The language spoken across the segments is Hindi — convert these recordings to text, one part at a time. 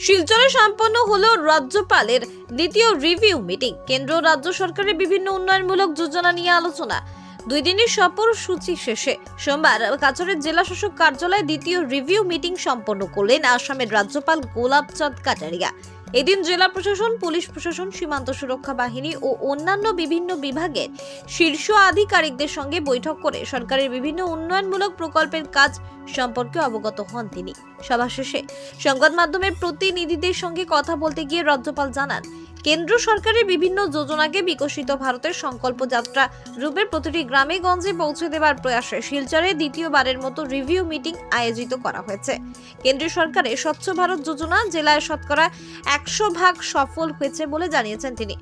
শিলচরে সম্পন্ন হলো রাজ্যপালের দ্বিতীয় রিভিউ মিটিং। কেন্দ্র ও রাজ্য সরকারের বিভিন্ন উন্নয়নমূলক যোজনা নিয়ে আলোচনা। 2 দিনের সফর সূচি শেষে সোমবার কাছাড়ের জেলা শাসক কার্যালয়ে দ্বিতীয় রিভিউ মিটিং সম্পন্ন করলেন আসামের রাজ্যপাল গোলাপচাঁদ কাটারিয়া। এদিন জেলা প্রশাসন, পুলিশ প্রশাসন, সীমান্ত সুরক্ষা বাহিনী ও অন্যান্য বিভিন্ন বিভাগের শীর্ষ আধিকারিকদের সঙ্গে বৈঠক করে সরকারের বিভিন্ন উন্নয়নমূলক প্রকল্পের কাজ সম্পর্কে অবগত হন তিনি। সভা শেষে সংবাদ মাধ্যমের প্রতিনিধিদের সঙ্গে কথা বলতে গিয়ে রাজ্যপাল জানান, কেন্দ্র সরকারের বিভিন্ন যোজনাকে বিকশিত ভারতের সংকল্প যাত্রা রূপে প্রতিটি গ্রামে গঞ্জে পৌঁছে দেওয়ার প্রয়াসে শিলচরে দ্বিতীয়বারের মতো রিভিউ মিটিং আয়োজিত করা হয়েছে। কেন্দ্রীয় সরকারের স্বচ্ছ ভারত যোজনা জেলায় শতকরা 100% সফল হয়েছে বলে জানিয়েছেন তিনি।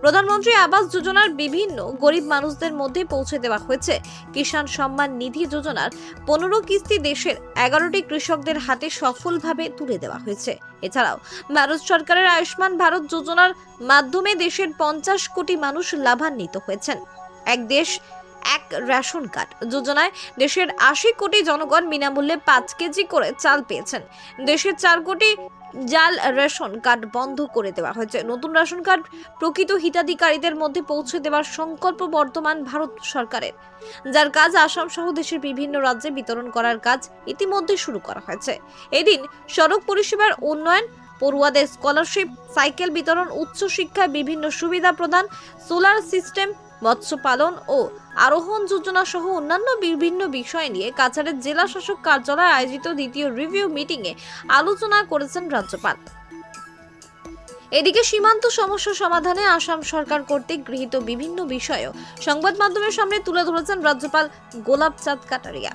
প্রধানমন্ত্রী আবাস যোজনার বিভিন্ন গরিব মানুষদের মধ্যে পৌঁছে দেওয়া হয়েছে। কিষাণ সম্মান নিধি যোজনার 15 কিস্তি দেশের 11টি কৃষকদের হাতে সফলভাবে তুলে দেওয়া হয়েছে। এছাড়াও ভারত সরকারের আয়ুষ্মান ভারত যোজনার মাধ্যমে দেশের 50 কোটি মানুষ লাভান্বিত হয়েছেন। এক দেশ এক রেশন কার্ড যোজনায় দেশের 80 কোটি জনগণ বিনামূল্যে 5 কেজি করে চাল পেয়েছেন। দেশের 4 কোটি জাল রেশন কার্ড বন্ধ করে দেওয়া হয়েছে। নতুন রেশন কার্ড প্রকৃত হিতাধিকারীদের মধ্যে পৌঁছে দেওয়ার সংকল্প বর্তমান ভারত সরকারের, যার কাজ আসাম সহ দেশের বিভিন্ন রাজ্যে বিতরণ করার কাজ ইতিমধ্যে শুরু করা হয়েছে। এদিন সড়ক পরিষেবার উন্নয়ন, পড়ুয়াদের স্কলারশিপ, সাইকেল বিতরণ, উচ্চ শিক্ষায় বিভিন্ন সুবিধা প্রদান, সোলার সিস্টেম, মৎস্য পালন ও আরোহণ যোজনা সহ অন্যান্য বিভিন্ন বিষয় নিয়ে কাছাড়ের জেলা শাসক কার্যালয়ে আয়োজিত দ্বিতীয় রিভিউ মিটিংয়ে আলোচনা করেছেন রাজ্যপাল। এদিকে সীমান্ত সমস্যা সমাধানে আসাম সরকার কর্তৃক গৃহীত বিভিন্ন বিষয়ও সংবাদ মাধ্যমের সামনে তুলে ধরেছেন রাজ্যপাল গোলাপচাঁদ কাটারিয়া।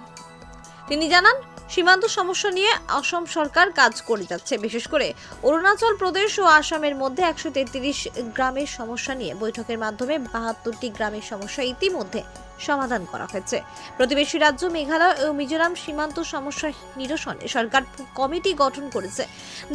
তিনি জানান, সীমান্ত সমস্যা নিয়ে আসাম সরকার কাজ করে যাচ্ছে। বিশেষ করে অরুণাচল প্রদেশ ও আসামের মধ্যে 133 গ্রামের সমস্যা নিয়ে বৈঠকের মাধ্যমে 72টি গ্রামের সমস্যা ইতিমধ্যে সমাধান করা হয়েছে। প্রতিবেশী রাজ্য মেঘালয় ও মিজোরাম সীমান্ত সমস্যা নিরসনে সরকার কমিটি গঠন করেছে,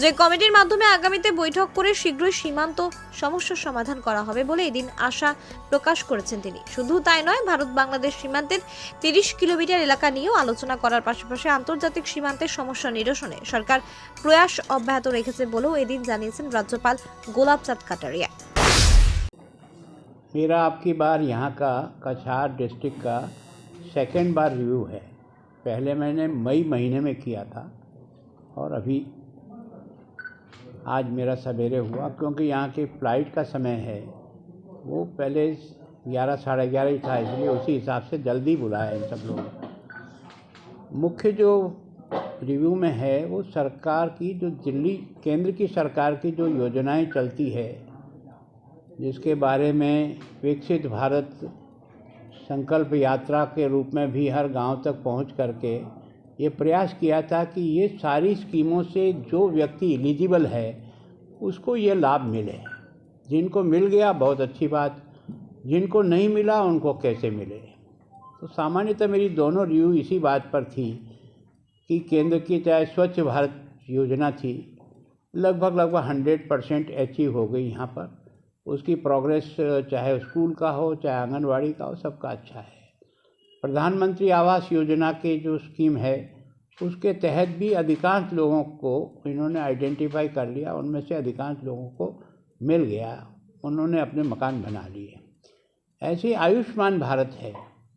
যে কমিটির মাধ্যমে আগামীতে বৈঠক করে শীঘ্রই সীমান্ত সমস্যার সমাধান করা হবে বলে এদিন আশা প্রকাশ করেছেন তিনি। শুধু তাই নয়, ভারত বাংলাদেশ সীমান্তের 30 কিলোমিটার এলাকা নিয়েও আলোচনা করার পাশাপাশি আন্তর্জাতিক সীমান্তের সমস্যা নিরসনে সরকার প্রয়াস অব্যাহত রেখেছে বলেও এদিন জানিয়েছেন রাজ্যপাল গোলাপচাঁদ কাটারিয়া। मेरा आपकी बार यहाँ का कछार डिस्ट्रिक्ट का सेकेंड बार रिव्यू है। पहले मैंने मई महीने में किया था और अभी आज मेरा सवेरे हुआ, क्योंकि यहाँ की फ़्लाइट का समय है वो पहले 11 साढ़े 11 ही था, इसलिए उसी हिसाब से जल्दी बुलाया इन सब लोगों। मुख्य जो रिव्यू में है वो सरकार की जो दिल्ली केंद्र की सरकार की जो योजनाएं चलती है, जिसके बारे में विकसित भारत संकल्प यात्रा के रूप में भी हर गांव तक पहुंच करके ये प्रयास किया था कि ये सारी स्कीमों से जो व्यक्ति एलिजिबल है उसको ये लाभ मिले। जिनको मिल गया बहुत अच्छी बात, जिनको नहीं मिला उनको कैसे मिले। तो सामान्यतः मेरी दोनों रिव्यू इसी बात पर थी कि केंद्र की चाहे स्वच्छ भारत योजना थी, लगभग 100% अचीव हो गई यहाँ पर। उसकी प्रोग्रेस चाहे स्कूल का हो चाहे आंगनवाड़ी का हो, सबका अच्छा है। प्रधानमंत्री आवास योजना के जो स्कीम है उसके तहत भी अधिकांश लोगों को इन्होंने आइडेंटिफाई कर लिया, उनमें से अधिकांश लोगों को मिल गया, उन्होंने अपने मकान बना लिए। ऐसे आयुष्मान भारत है,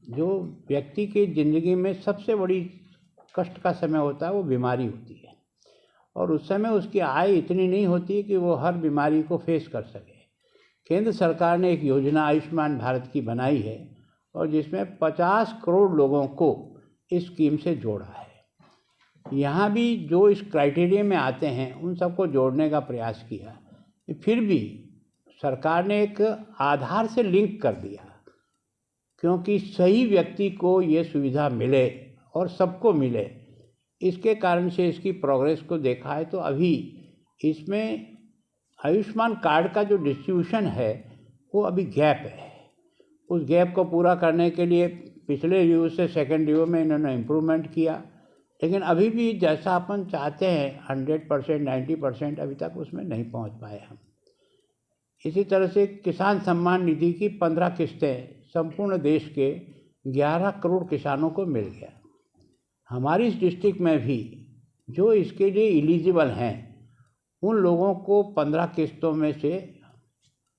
जो व्यक्ति की ज़िंदगी में सबसे बड़ी कष्ट का समय होता है, वो बीमारी होती है और उस समय उसकी आय इतनी नहीं होती कि वो हर बीमारी को फेस कर सके। केंद्र सरकार ने एक योजना आयुष्मान भारत की बनाई है और जिसमें 50 करोड़ लोगों को इस स्कीम से जोड़ा है। यहाँ भी जो इस क्राइटेरिया में आते हैं उन सबको जोड़ने का प्रयास किया। फिर भी सरकार ने एक आधार से लिंक कर दिया, क्योंकि सही व्यक्ति को ये सुविधा मिले और सबको मिले। इसके कारण से इसकी प्रोग्रेस को देखा है तो अभी इसमें आयुष्मान कार्ड का जो डिस्ट्रीब्यूशन है वो अभी गैप है। उस गैप को पूरा करने के लिए पिछले रिव्यू से सेकेंड रिव्यू में इन्होंने इम्प्रूवमेंट किया, लेकिन अभी भी जैसा अपन चाहते हैं 100% 90% अभी तक उसमें नहीं पहुंच पाए हम। इसी तरह से किसान सम्मान निधि की 15 किस्तें संपूर्ण देश के 11 करोड़ किसानों को मिल गया। हमारी इस डिस्ट्रिक्ट में भी जो इसके लिए एलिजिबल हैं उन लोगों को 15 किस्तों में से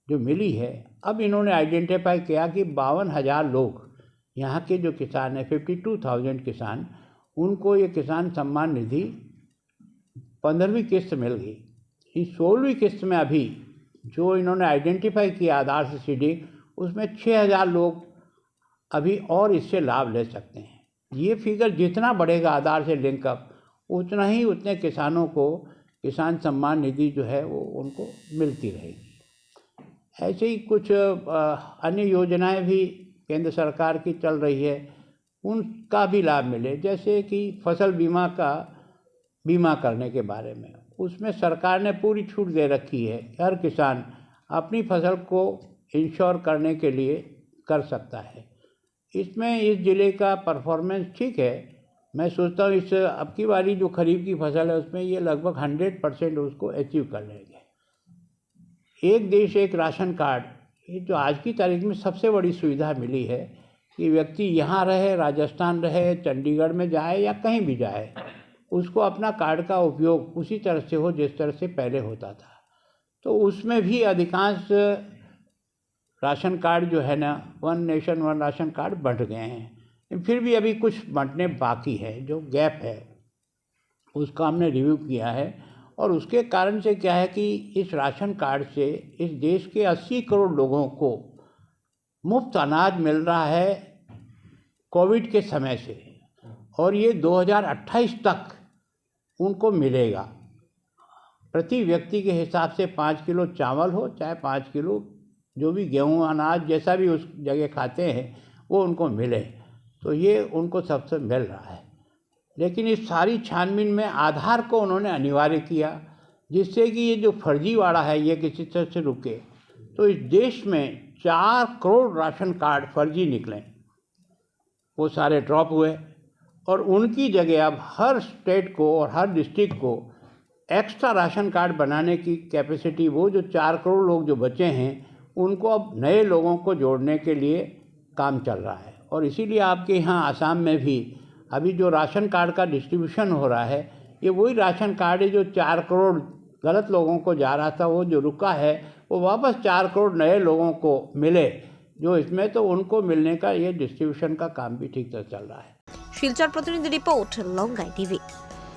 जो मिली है, अब इन्होंने आइडेंटिफाई किया कि 52,000 लोग यहाँ के जो किसान हैं, 52,000 किसान, उनको ये किसान सम्मान निधि 15वीं किस्त मिल गई। इस 16वीं किस्त में अभी जो इन्होंने आइडेंटिफाई किया आधार से सीडिंग, उसमें 6,000 लोग अभी और इससे लाभ ले सकते हैं। ये फिगर जितना बढ़ेगा आधार से लिंकअप, उतना ही उतने किसानों को किसान सम्मान निधि जो है वो उनको मिलती रहेगी। ऐसे ही कुछ अन्य योजनाएं भी केंद्र सरकार की चल रही है, उनका भी लाभ मिले। जैसे कि फसल बीमा का बीमा करने के बारे में, उसमें सरकार ने पूरी छूट दे रखी है। हर किसान अपनी फसल को इंश्योर करने के लिए कर सकता है। इसमें इस ज़िले का परफॉर्मेंस ठीक है। मैं सोचता हूँ इस अब की बारी जो खरीफ की फसल है उसमें ये लगभग 100% उसको अचीव कर लेंगे। एक देश एक राशन कार्ड, ये जो आज की तारीख में सबसे बड़ी सुविधा मिली है कि व्यक्ति यहाँ रहे, राजस्थान रहे, चंडीगढ़ में जाए या कहीं भी जाए, उसको अपना कार्ड का उपयोग उसी तरह से हो जिस तरह से पहले होता था। तो उसमें भी अधिकांश राशन कार्ड जो है ना, one nation one ration card बंट गए हैं। फिर भी अभी कुछ बंटने बाकी है, जो गैप है उसका हमने रिव्यू किया है। और उसके कारण से क्या है कि इस राशन कार्ड से इस देश के 80 करोड़ लोगों को मुफ्त अनाज मिल रहा है कोविड के समय से, और ये 2028 तक उनको मिलेगा। प्रति व्यक्ति के हिसाब से 5 किलो चावल हो, चाहे 5 किलो जो भी गेहूं अनाज जैसा भी उस जगह खाते हैं वो उनको मिले, तो ये उनको सबसे मिल रहा है। लेकिन इस सारी छानबीन में आधार को उन्होंने अनिवार्य किया, जिससे कि ये जो फर्जीवाड़ा है ये किसी तरह से रुके। तो इस देश में 4 करोड़ राशन कार्ड फर्जी निकले, वो सारे ड्रॉप हुए, और उनकी जगह अब हर स्टेट को और हर डिस्ट्रिक्ट को एक्स्ट्रा राशन कार्ड बनाने की कैपेसिटी, वो जो 4 करोड़ लोग जो बचे हैं उनको अब नए लोगों को जोड़ने के लिए काम चल रहा है। और इसीलिए आपके यहाँ आसाम में भी अभी जो राशन कार्ड का डिस्ट्रीब्यूशन हो रहा है, ये वही राशन कार्ड है जो 4 करोड़ गलत लोगों को जा रहा था, वो जो रुका है वो वापस 4 करोड़ नए लोगों को मिले जो इसमें, तो उनको मिलने का ये डिस्ट्रीब्यूशन का काम भी ठीक तरह चल रहा है। শিলচর প্রতিনিধি রিপোর্ট লঙ্গাই টিভি।